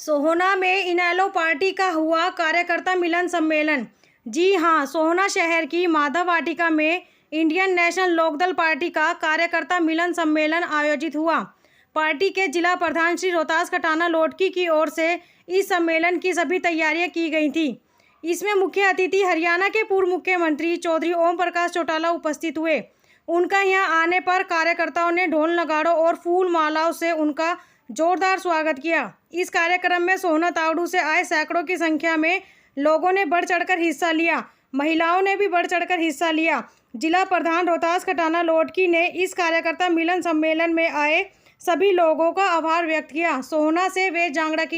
सोहना में इनेलो पार्टी का हुआ कार्यकर्ता मिलन सम्मेलन। जी हां, सोहना शहर की माधव वाटिका में इंडियन नेशनल लोकदल पार्टी का कार्यकर्ता मिलन सम्मेलन आयोजित हुआ। पार्टी के जिला प्रधान श्री रोहतास कटाना लोटकी की ओर से इस सम्मेलन की सभी तैयारियां की गई थी। इसमें मुख्य अतिथि हरियाणा के पूर्व मुख्यमंत्री चौधरी ओम प्रकाश चौटाला उपस्थित हुए। उनका यहां आने पर कार्यकर्ताओं ने ढोल नगाड़ों और फूल मालाओं से उनका जोरदार स्वागत किया। इस कार्यक्रम में सोहना तावड़ू से आए सैकड़ों की संख्या में लोगों ने बढ़ चढ़कर हिस्सा लिया। महिलाओं ने भी बढ़ चढ़कर हिस्सा लिया। जिला प्रधान रोहतास कटाना लोटकी ने इस कार्यकर्ता मिलन सम्मेलन में आए सभी लोगों का आभार व्यक्त किया। सोहना से वे जांगड़ा की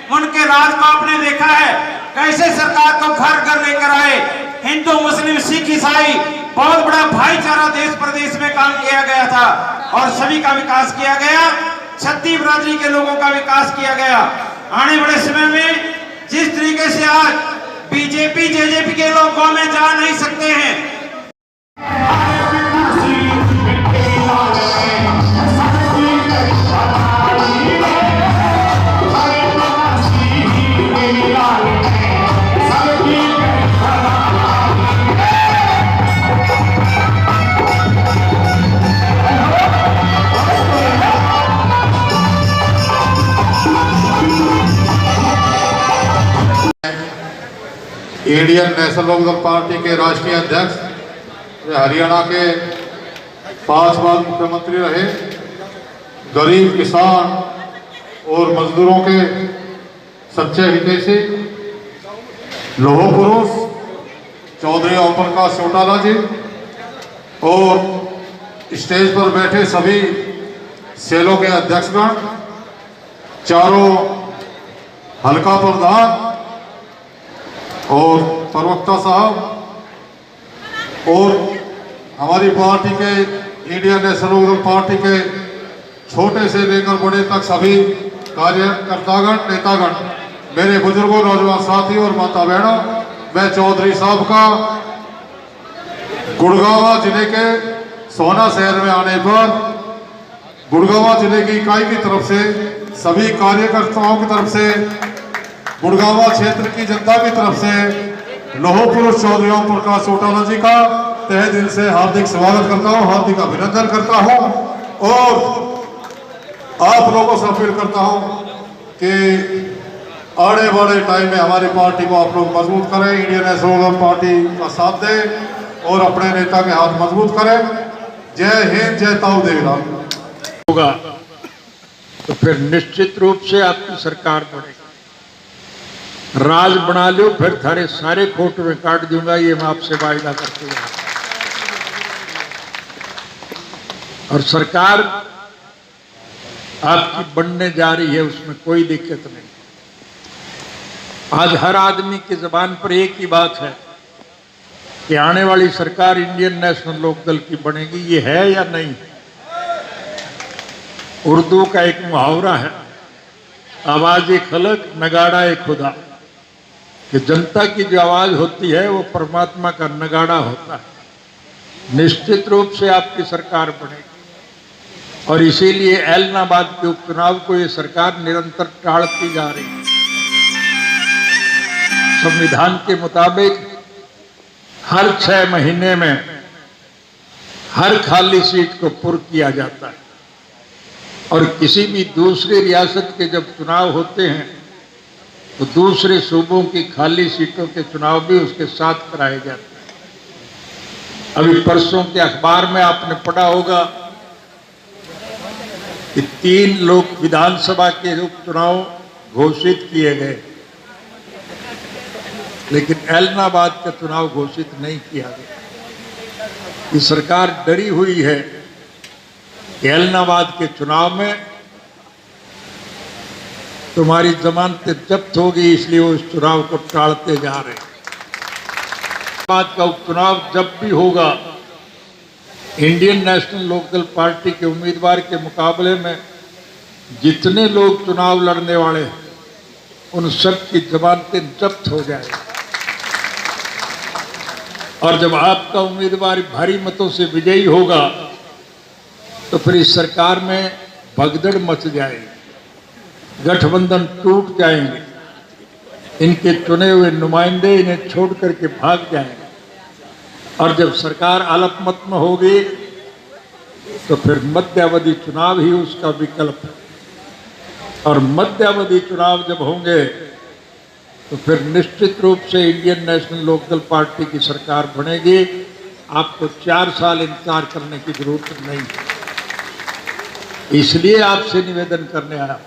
उनके राज को आपने देखा है, कैसे सरकार को घर घर लेकर आए। हिंदू मुस्लिम सिख ईसाई बहुत बड़ा भाईचारा देश प्रदेश में काम किया गया था और सभी का विकास किया गया। छत्तीस बिरादरी के लोगों का विकास किया गया। आने वाले समय में जिस तरीके से आज बीजेपी जेजेपी के लोग गांव में जा नहीं सकते हैं, इंडियन नेशनल लोकदल पार्टी के राष्ट्रीय अध्यक्ष, हरियाणा के 5 बार मुख्यमंत्री रहे, गरीब किसान और मजदूरों के सच्चे हितैषी, लौह पुरुष चौधरी ओम प्रकाश चौटाला जी और स्टेज पर बैठे सभी सेलों के अध्यक्षगण, चारों हल्का प्रधान और प्रवक्ता साहब और हमारी पार्टी के इंडियन नेशनल लोकदल पार्टी के छोटे से लेकर बड़े तक सभी कार्यकर्तागण, नेतागण, मेरे बुजुर्गों, नौजवान साथी और माता बहनों, मैं चौधरी साहब का गुड़गांव जिले के सोहना शहर में आने पर गुड़गांव जिले की इकाई की तरफ से, सभी कार्यकर्ताओं की तरफ से, गुड़गांव क्षेत्र की जनता की तरफ से लौह पुरुष चौधरी ओम प्रकाश चौटाला जी का तहे दिल से हार्दिक स्वागत करता हूं, हार्दिक अभिनंदन करता हूं और आप लोगों से अपील करता हूं कि आने वाले टाइम में हमारी पार्टी को आप लोग मजबूत करें, इंडियन नेशनल लोकदल पार्टी का साथ दें और अपने नेता के हाथ मजबूत करें। जय हिंद, जय ताऊ देवलाल। होगा तो फिर निश्चित रूप से आपकी सरकार बढ़ेगी। राज बना लो, फिर थारे सारे खोट में काट दूंगा, ये मैं आपसे वायदा करते हुए। और सरकार आपकी बनने जा रही है, उसमें कोई दिक्कत नहीं। आज हर आदमी की जबान पर एक ही बात है कि आने वाली सरकार इंडियन नेशनल लोकदल की बनेगी, ये है या नहीं। उर्दू का एक मुहावरा है, आवाज़ खलक नगाड़ा खुदा, कि जनता की जो आवाज़ होती है वो परमात्मा का नगाड़ा होता है। निश्चित रूप से आपकी सरकार बनेगी और इसीलिए ऐलनाबाद के उपचुनाव को ये सरकार निरंतर टालती जा रही है। संविधान के मुताबिक हर 6 महीने में हर खाली सीट को पुर किया जाता है और किसी भी दूसरी रियासत के जब चुनाव होते हैं तो दूसरे सूबों की खाली सीटों के चुनाव भी उसके साथ कराए जाते हैं। अभी परसों के अखबार में आपने पढ़ा होगा कि 3 लोग विधानसभा के उपचुनाव घोषित किए गए, लेकिन ऐलनाबाद का चुनाव घोषित नहीं किया गया। ये सरकार डरी हुई है कि ऐलनाबाद के चुनाव में तुम्हारी जमानतें जब्त होगी, इसलिए वो इस चुनाव को टालते जा रहे हैं। आज का उपचुनाव जब भी होगा, इंडियन नेशनल लोकदल पार्टी के उम्मीदवार के मुकाबले में जितने लोग चुनाव लड़ने वाले हैं, उन सब की जमानतें जब्त हो जाएगी। और जब आपका उम्मीदवार भारी मतों से विजयी होगा, तो फिर इस सरकार में भगदड़ मच जाएगी, गठबंधन टूट जाएंगे, इनके चुने हुए नुमाइंदे इन्हें छोड़ करके भाग जाएंगे। और जब सरकार अलपमत में होगी, तो फिर मध्यावधि चुनाव ही उसका विकल्प है। और मध्यावधि चुनाव जब होंगे, तो फिर निश्चित रूप से इंडियन नेशनल लोकदल पार्टी की सरकार बनेगी। आपको 4 साल इंतजार करने की जरूरत नहीं है। इसलिए आपसे निवेदन करने आया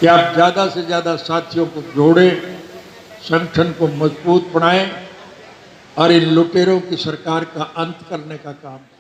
कि आप ज़्यादा से ज़्यादा साथियों को जोड़ें, संगठन को मजबूत बनाएं और इन लुटेरों की सरकार का अंत करने का काम करें।